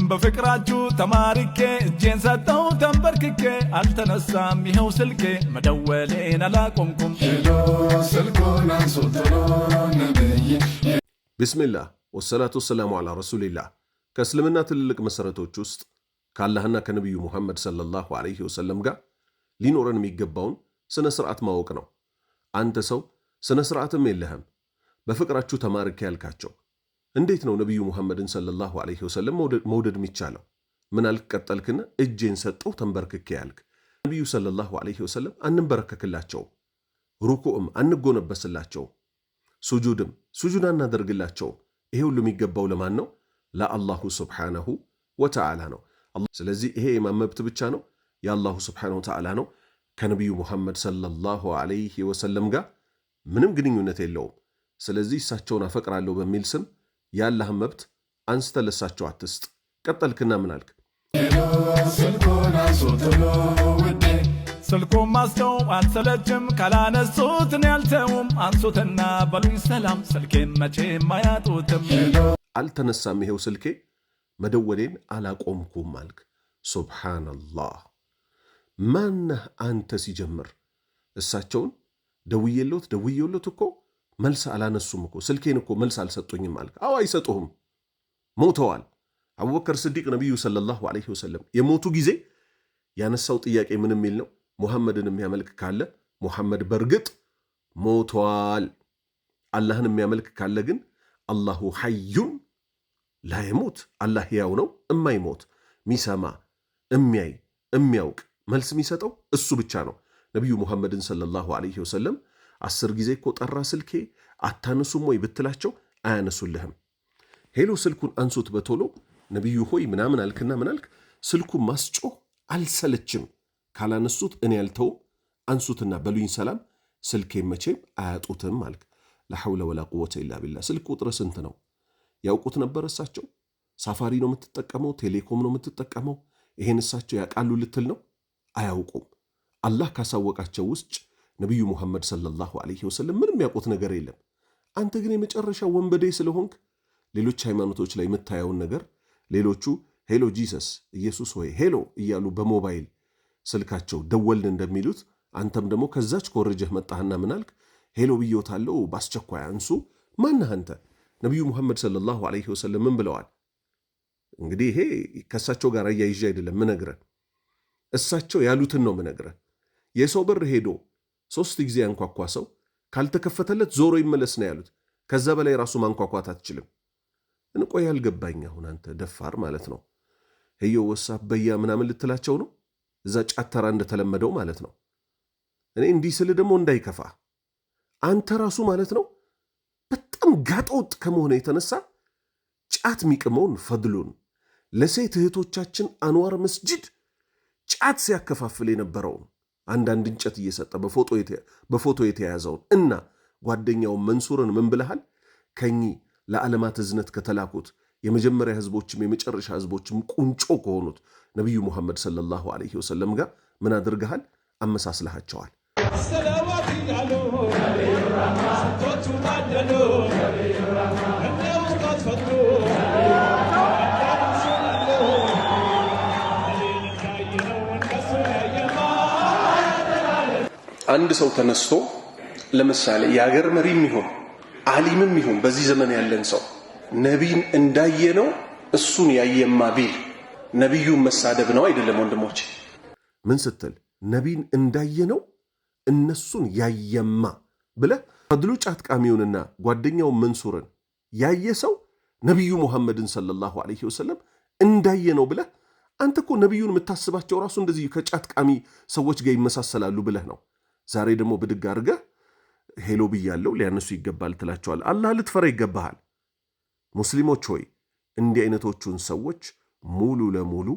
በፍቅራችሁ ተማርኬ እጄን ሰጠው ተንበርክኬ አልተነሳም ይኸው ስልኬ መደወሌን አላቆምኩም ሄሎ ስልኩን አንሱት ቶሎ ነብይ ቢስሚላህ ወሰላቱ ወሰላሙ ዐላ ረሱሊላህ ከእስልምና ትልልቅ መሠረቶች ውስጥ ከአላህና ከነቢዩ ሙሐመድ ሰለላሁ ዐለይሂ ወሰለም ጋር ሊኖረን የሚገባውን ስነ ሥርዓት ማወቅ ነው። አንተ ሰው ስነ ሥርዓትም የለህም በፍቅራችሁ ተማርኬ ያልካቸው እንዴት ነው ነቢዩ ሙሐመድን ሰለላሁ ዐለይሂ ወሰለም መውደድ የሚቻለው? ምን አልክ ቀጠልክና እጄን ሰጠው ተንበርክኬ ያልክ። ነቢዩ ሰለላሁ ዐለይሂ ወሰለም አንንበረከክላቸውም፣ ሩኩዕም አንጎነበስላቸውም፣ ሱጁድ አናደርግላቸውም። ይሄ ሁሉ የሚገባው ለማን ነው? ለአላሁ ስብሓነሁ ወተዓላ ነው። ስለዚህ ይሄ የማን መብት ብቻ ነው? የአላሁ ስብሓነሁ ወተዓላ ነው። ከነቢዩ ሙሐመድ ሰለላሁ ዐለይሂ ወሰለም ጋር ምንም ግንኙነት የለውም። ስለዚህ እሳቸውን አፈቅራለሁ በሚል ስም ያላህን መብት አንስተ ለሳቸው አትስጥ። ቀጠልክና ምን አልክ? ስልኩን ማስተው አልሰለችም ካላነሱትን ያልተውም አንሱትና በሉኝ ሰላም ስልኬን መቼም አያጡትም። አልተነሳም ይሄው ስልኬ መደወሌን አላቆምኩም አልክ። ሱብሓነላህ። ማነህ አንተ ሲጀምር? እሳቸውን ደውዬሎት እኮ መልስ አላነሱም እኮ ስልኬን እኮ መልስ አልሰጡኝም አልክ። አዎ አይሰጡህም፣ ሞተዋል። አቡበከር ስዲቅ ነቢዩ ሰለላሁ ዐለይሂ ወሰለም የሞቱ ጊዜ ያነሳው ጥያቄ ምን የሚል ነው? ሙሐመድን የሚያመልክ ካለ ሙሐመድ በርግጥ ሞተዋል። አላህን የሚያመልክ ካለ ግን አላሁ ሐዩን ላየሞት፣ አላህ ሕያው ነው እማይሞት፣ ሚሰማ እሚያይ እሚያውቅ መልስ የሚሰጠው እሱ ብቻ ነው። ነቢዩ ሙሐመድን ሰለላሁ ዐለይሂ ወሰለም 10 ጊዜ እኮ ጠራ ስልኬ አታነሱም ወይ ብትላቸው አያነሱልህም። ሄሎ ስልኩን አንሱት በቶሎ ነቢዩ ሆይ ምናምን አልክና ምን አልክ? ስልኩን ማስጮህ አልሰለችም፣ ካላነሱት እኔ ያልተውም፣ አንሱትና በሉኝ ሰላም ስልኬን መቼም አያጡትም አልክ። ላሐውለ ወላ ቁወተ ኢላ ቢላህ። ስልክ ቁጥር ስንት ነው? ያውቁት ነበር እሳቸው? ሳፋሪ ነው የምትጠቀመው? ቴሌኮም ነው የምትጠቀመው? ይሄን እሳቸው ያውቃሉ ልትል ነው? አያውቁም። አላህ ካሳወቃቸው ውስጥ ነቢዩ ሙሐመድ ሰለላሁ ዐለይሂ ወሰለም ምንም ያውቁት ነገር የለም። አንተ ግን የመጨረሻ ወንበዴ ስለሆንክ ሌሎች ሃይማኖቶች ላይ የምታየውን ነገር ሌሎቹ ሄሎ ጂሰስ ኢየሱስ ሆይ ሄሎ እያሉ በሞባይል ስልካቸው ደወልን እንደሚሉት አንተም ደግሞ ከዛች ኮርጀህ መጣህና ምን አልክ? ሄሎ ብዮታለው በአስቸኳይ አንሱ። ማነህ አንተ? ነቢዩ ሙሐመድ ሰለላሁ ዐለይሂ ወሰለም ምን ብለዋል? እንግዲህ ይሄ ከእሳቸው ጋር አያይዤ አይደለም ምነግረህ፣ እሳቸው ያሉትን ነው ምነግረህ። የሰው በር ሄዶ 3 ጊዜ ያንኳኳ ሰው ካልተከፈተለት ዞሮ ይመለስ ነው ያሉት። ከዛ በላይ ራሱ ማንኳኳት አትችልም። እንቆይ ያልገባኝ አሁን አንተ ደፋር ማለት ነው ህዮ ወሳብ በያ ምናምን ልትላቸው ነው? እዛ ጫተራ እንደተለመደው ማለት ነው። እኔ እንዲህ ስል ደግሞ እንዳይከፋ አንተ ራሱ ማለት ነው በጣም ጋጠወጥ ከመሆነ የተነሳ ጫት የሚቅመውን ፈድሉን ለሴት እህቶቻችን አንዋር መስጂድ ጫት ሲያከፋፍል የነበረውን አንዳንድ እንጨት እየሰጠ በፎቶ የተያዘውን እና ጓደኛውን መንሱርን ምን ብለሃል? ከኚህ ለዓለማት እዝነት ከተላኩት የመጀመሪያ ህዝቦችም የመጨረሻ ህዝቦችም ቁንጮ ከሆኑት ነቢዩ ሙሐመድ ሰለላሁ ዐለይሂ ወሰለም ጋር ምን አድርገሃል? አመሳስለሃቸዋል። አንድ ሰው ተነስቶ ለምሳሌ የሀገር መሪም ይሁን ዓሊምም ይሁን በዚህ ዘመን ያለን ሰው ነቢይን እንዳየነው እሱን ያየማ ቢል ነቢዩን መሳደብ ነው አይደለም? ወንድሞች ምን ስትል ነቢይን እንዳየነው እነሱን ያየማ ብለህ ፈድሉ ጫት ቃሚውንና ጓደኛውን መንሱርን ያየ ሰው ነቢዩ ሙሐመድን ሰለላሁ ዐለይሂ ወሰለም እንዳየነው ብለህ አንተ እኮ ነቢዩን የምታስባቸው ራሱ እንደዚህ ከጫት ቃሚ ሰዎች ጋር ይመሳሰላሉ ብለህ ነው። ዛሬ ደግሞ ብድግ አድርገህ ሄሎ ብያለው ሊያነሱ ይገባል ትላቸዋል። አላህ ልትፈራ ይገባሃል። ሙስሊሞች ሆይ እንዲህ አይነቶቹን ሰዎች ሙሉ ለሙሉ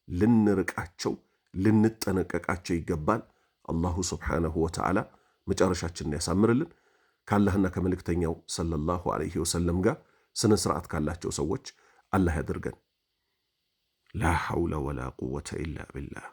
ልንርቃቸው ልንጠነቀቃቸው ይገባል። አላሁ ስብሓነሁ ወተዓላ መጨረሻችንን ያሳምርልን። ካላህና ከመልእክተኛው ሰለላሁ ዐለይሂ ወሰለም ጋር ስነ ስርዓት ካላቸው ሰዎች አላህ ያድርገን። ላ ሐውለ ወላ ቁወተ ኢላ ቢላህ።